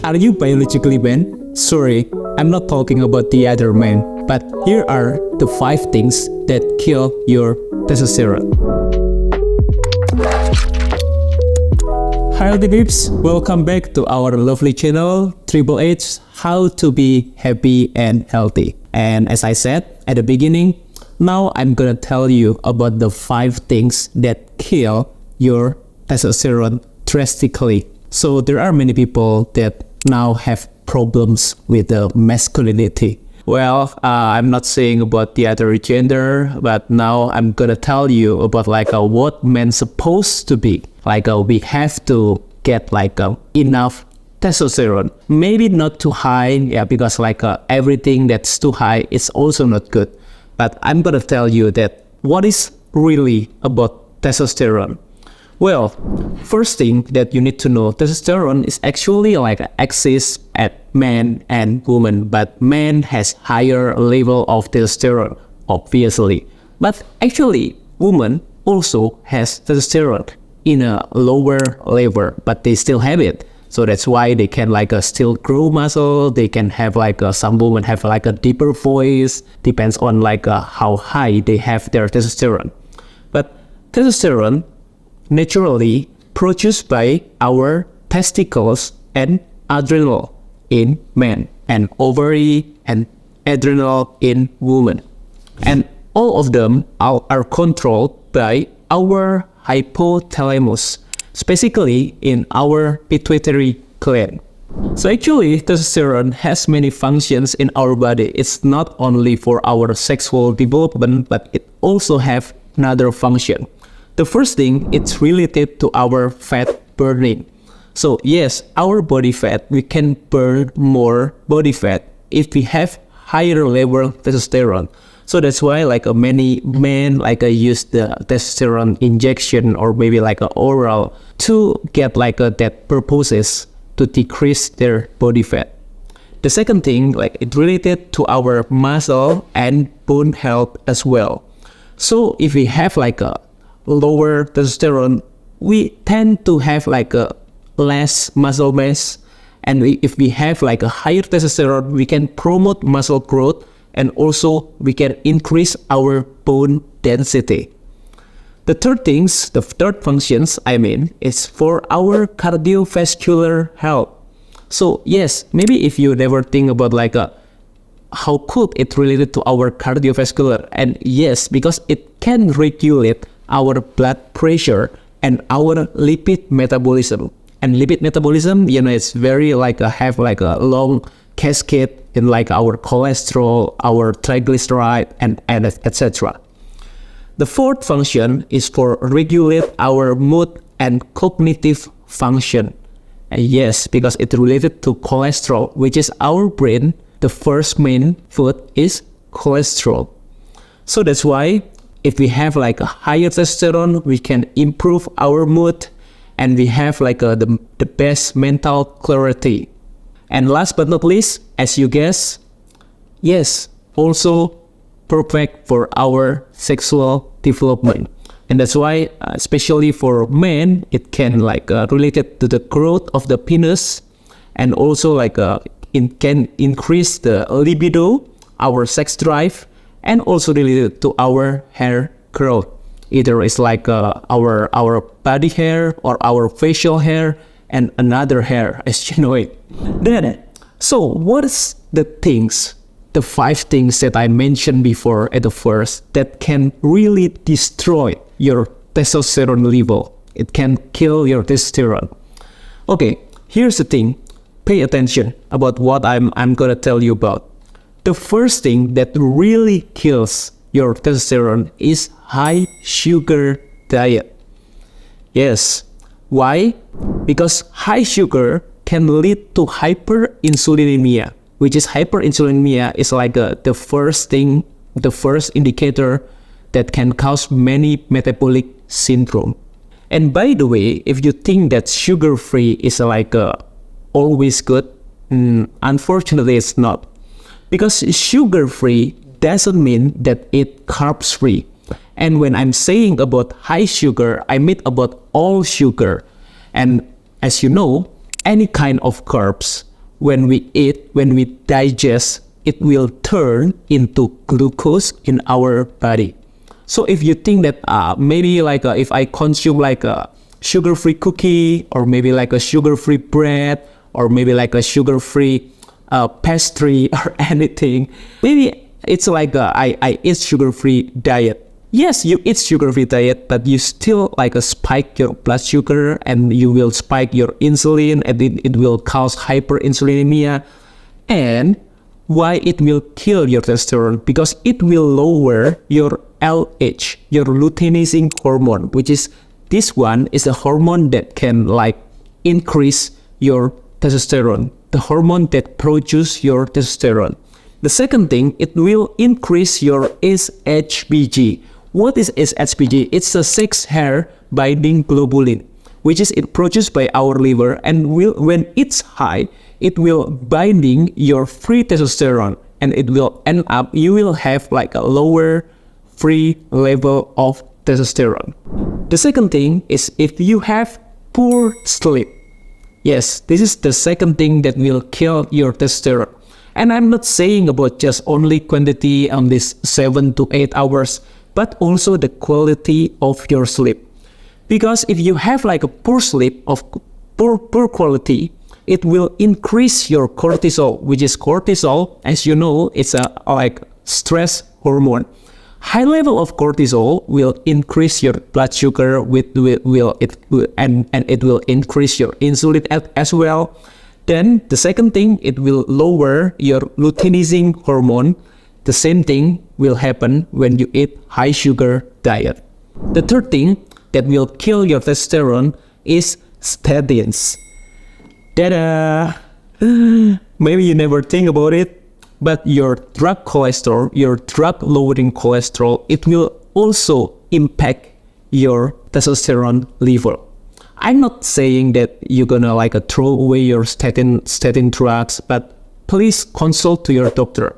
Are you biologically man? Sorry, I'm not talking about the other man, but here are the 5 things that kill your testosterone. Hi healthy peeps, welcome back to our lovely channel Triple H, how to be happy and healthy. And as I said at the beginning, now I'm gonna tell you about the 5 things that kill your testosterone drastically. So there are many people that now have problems with the masculinity. Well, I'm not saying about the other gender, but now I'm gonna tell you about what men's supposed to be. We have to get enough testosterone. Maybe not too high, because everything that's too high is also not good. But I'm gonna tell you that what is really about testosterone. Well, first thing that you need to know, testosterone is actually exists at men and women, but men has higher level of testosterone, obviously. But actually, women also has testosterone in a lower level, but they still have it. So that's why they can still grow muscle. They can have some women have a deeper voice. Depends on how high they have their testosterone. But testosterone naturally produced by our testicles and adrenal in men, and ovary and adrenal in women. And all of them are controlled by our hypothalamus, specifically in our pituitary gland. So actually, testosterone has many functions in our body. It's not only for our sexual development, but it also have another function. The first thing, it's related to our fat burning. So yes, our body fat, we can burn more body fat if we have higher level testosterone. So that's why many men use the testosterone injection or maybe oral to get that purposes to decrease their body fat. The second thing, it related to our muscle and bone health as well. So if we have a lower testosterone, we tend to have a less muscle mass, and if we have a higher testosterone, we can promote muscle growth, and also we can increase our bone density. The third functions is for our cardiovascular health. So yes, maybe if you never think about how could it related to our cardiovascular, and yes, because it can regulate our blood pressure and our lipid metabolism. And lipid metabolism, it's very have a long cascade in our cholesterol, our triglyceride, and etc. The fourth function is for regulate our mood and cognitive function. And yes, because it related to cholesterol, which is our brain, the first main food is cholesterol. So that's why if we have a higher testosterone, we can improve our mood, and we have the best mental clarity. And last but not least, as you guess, yes, also perfect for our sexual development. And that's why, especially for men, it can related to the growth of the penis, and also it can increase the libido, our sex drive, and also related to our hair growth. Either it's our body hair or our facial hair and another hair, as you know it. Then, so what is the 5 things that I mentioned before at the first that can really destroy your testosterone level? It can kill your testosterone. Okay, here's the thing. Pay attention about what I'm gonna tell you about. The first thing that really kills your testosterone is high sugar diet. Yes. Why? Because high sugar can lead to hyperinsulinemia, which is hyperinsulinemia is the first indicator that can cause many metabolic syndrome. And by the way, if you think that sugar-free is always good, unfortunately it's not. Because sugar-free doesn't mean that it's carbs-free. And when I'm saying about high sugar, I mean about all sugar. And as you know, any kind of carbs when we eat, when we digest, it will turn into glucose in our body. So if you think that maybe like if I consume like a sugar-free cookie, or maybe like a sugar-free bread, or maybe like a sugar-free pastry or anything, maybe it's like I eat sugar-free diet. Yes, you eat sugar-free diet, but you still like spike your blood sugar, and you will spike your insulin, and it will cause hyperinsulinemia. And why it will kill your testosterone? Because it will lower your LH, your luteinizing hormone, which is this one is a hormone that can like increase your testosterone, the hormone that produces your testosterone. The second thing, it will increase your SHBG. What is SHBG? It's a sex hair binding globulin, which is it produced by our liver, and when it's high, it will binding your free testosterone, and it will end up, you will have like a lower free level of testosterone. The second thing is if you have poor sleep. Yes, this is the second thing that will kill your testosterone. And I'm not saying about just only quantity on this 7 to 8 hours, but also the quality of your sleep. Because if you have like a poor sleep of poor quality, it will increase your cortisol, which is cortisol, as you know, it's a like stress hormone. High level of cortisol will increase your blood sugar, and it will increase your insulin as well. Then the second thing, it will lower your luteinizing hormone. The same thing will happen when you eat high sugar diet. The third thing that will kill your testosterone is statins. Ta-da! Maybe you never think about it, but your drug cholesterol, your drug-lowering cholesterol, it will also impact your testosterone level. I'm not saying that you're gonna like throw away your statin drugs, but please consult to your doctor.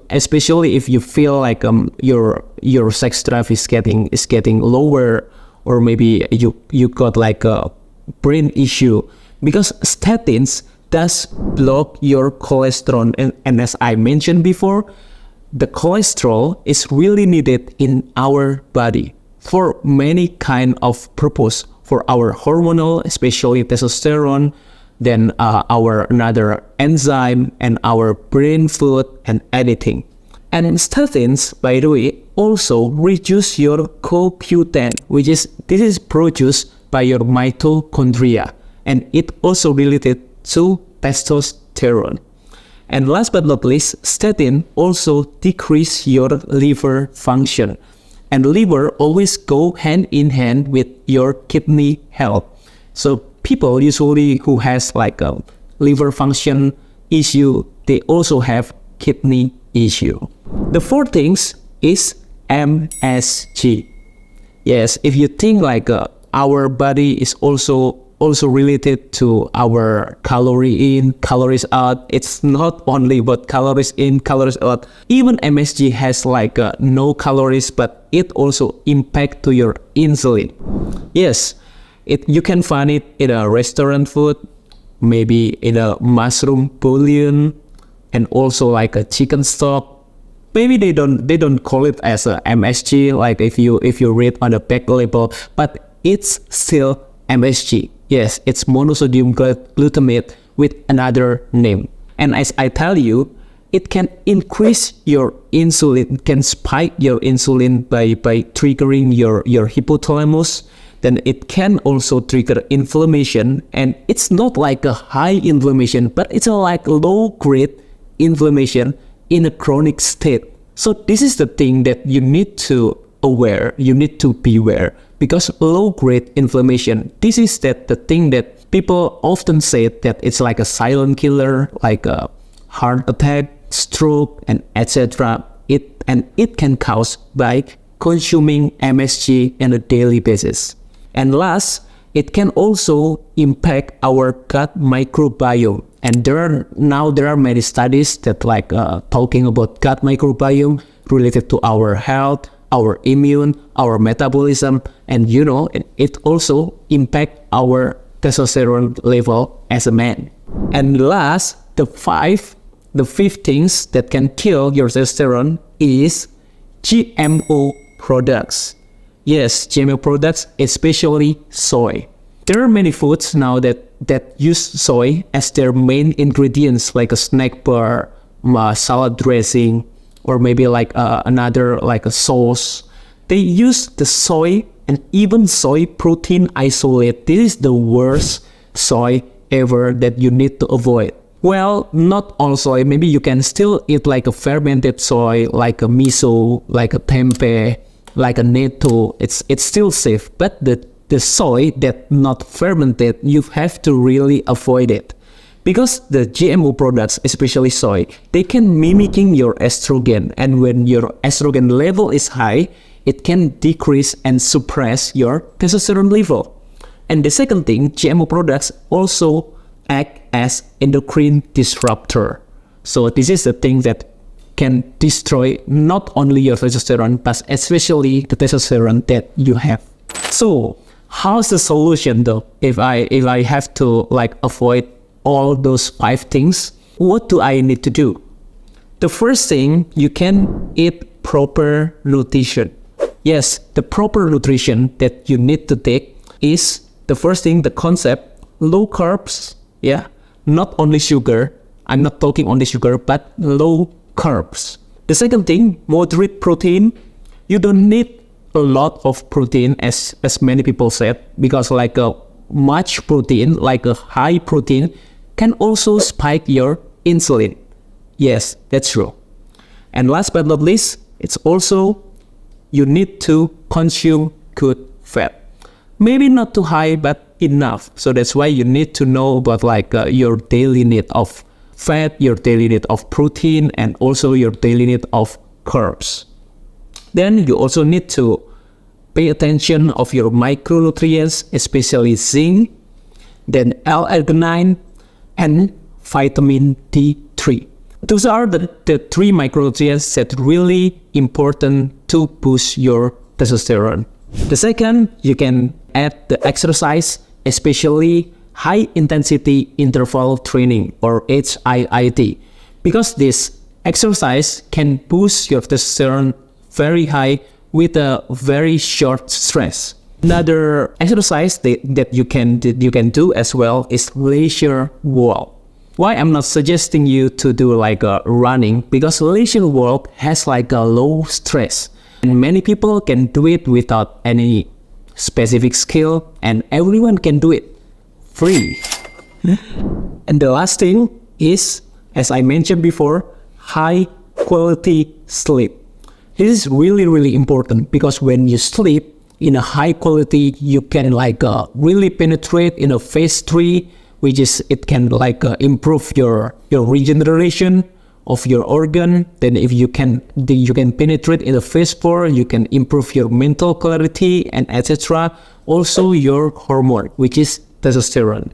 Especially if you feel like your sex drive is getting lower, or maybe you got like a brain issue, because statins does block your cholesterol, and as I mentioned before, the cholesterol is really needed in our body for many kind of purpose, for our hormonal, especially testosterone, then our another enzyme, and our brain food and editing. And statins, by the way, also reduce your CoQ10, this is produced by your mitochondria, and it also related to testosterone. And last but not least, statin also decrease your liver function, and liver always go hand in hand with your kidney health. So people usually who has like a liver function issue, they also have kidney issue. The fourth things is MSG. Yes, if you think like our body is also related to our calorie in, calories out. It's not only about calories in, calories out. Even MSG has like no calories, but it also impact to your insulin. Yes, you can find it in a restaurant food, maybe in a mushroom bouillon, and also like a chicken stock. Maybe they don't call it as a MSG, like if you read on the back label, but it's still MSG. Yes, it's monosodium glutamate with another name. And as I tell you, it can increase your insulin, can spike your insulin by triggering your hypothalamus. Then it can also trigger inflammation, and it's not like a high inflammation, but it's a like low-grade inflammation in a chronic state. So this is the thing that you need to beware, because low-grade inflammation, this is the thing that people often say that it's like a silent killer, like a heart attack, stroke, and etc. It can cause by consuming MSG on a daily basis. And last, it can also impact our gut microbiome. And there are many studies that like talking about gut microbiome related to our health, our immune, our metabolism, and it also impact our testosterone level as a man. And last, the fifth things that can kill your testosterone is GMO products. Yes, GMO products, especially soy. There are many foods now that use soy as their main ingredients, like a snack bar, salad dressing, or maybe like another like a sauce. They use the soy and even soy protein isolate. This is the worst soy ever that you need to avoid. Well, not all soy. Maybe you can still eat like a fermented soy, like a miso, like a tempeh, like a natto. It's still safe. But the soy that not fermented, you have to really avoid it. Because the GMO products, especially soy, they can mimicking your estrogen. And when your estrogen level is high, it can decrease and suppress your testosterone level. And the second thing, GMO products also act as endocrine disruptor. So this is the thing that can destroy not only your testosterone, but especially the testosterone that you have. So how's the solution though? If I have to like avoid all those 5 things, what do I need to do? The first thing, you can eat proper nutrition. Yes, the proper nutrition that you need to take is the first thing, the concept, low carbs. Yeah, not only sugar. I'm not talking only sugar, but low carbs. The second thing, moderate protein. You don't need a lot of protein as many people said, because like a much protein, like a high protein, can also spike your insulin. Yes, that's true. And last but not least, it's also you need to consume good fat. Maybe not too high, but enough. So that's why you need to know about like your daily need of fat, your daily need of protein, and also your daily need of carbs. Then you also need to pay attention of your micronutrients, especially zinc, then L-arginine, and vitamin D3. Those are the 3 micronutrients that really important to boost your testosterone. The second, you can add the exercise, especially high intensity interval training or HIIT, because this exercise can boost your testosterone very high with a very short stress. Another exercise that you can do as well is leisure walk. Why I'm not suggesting you to do like a running? Because leisure walk has like a low stress, and many people can do it without any specific skill, and everyone can do it free. And the last thing is, as I mentioned before, high quality sleep. This is really important, because when you sleep in a high quality, you can like really penetrate in a phase 3, which is it can like improve your regeneration of your organ. Then if you can penetrate in the phase 4, you can improve your mental clarity and etc. Also your hormone, which is testosterone.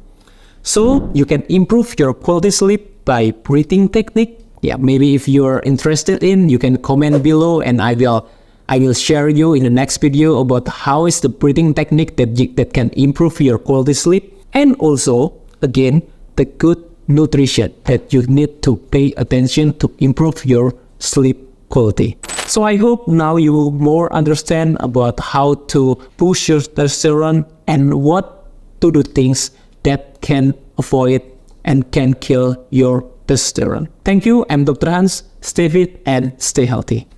So you can improve your quality sleep by breathing technique. Yeah, maybe if you're interested in, you can comment below, and I will share you in the next video about how is the breathing technique that can improve your quality sleep. And also, again, the good nutrition that you need to pay attention to improve your sleep quality. So I hope now you will more understand about how to push your testosterone and what to do things that can avoid and can kill your testosterone. Thank you. I'm Dr. Hans. Stay fit and stay healthy.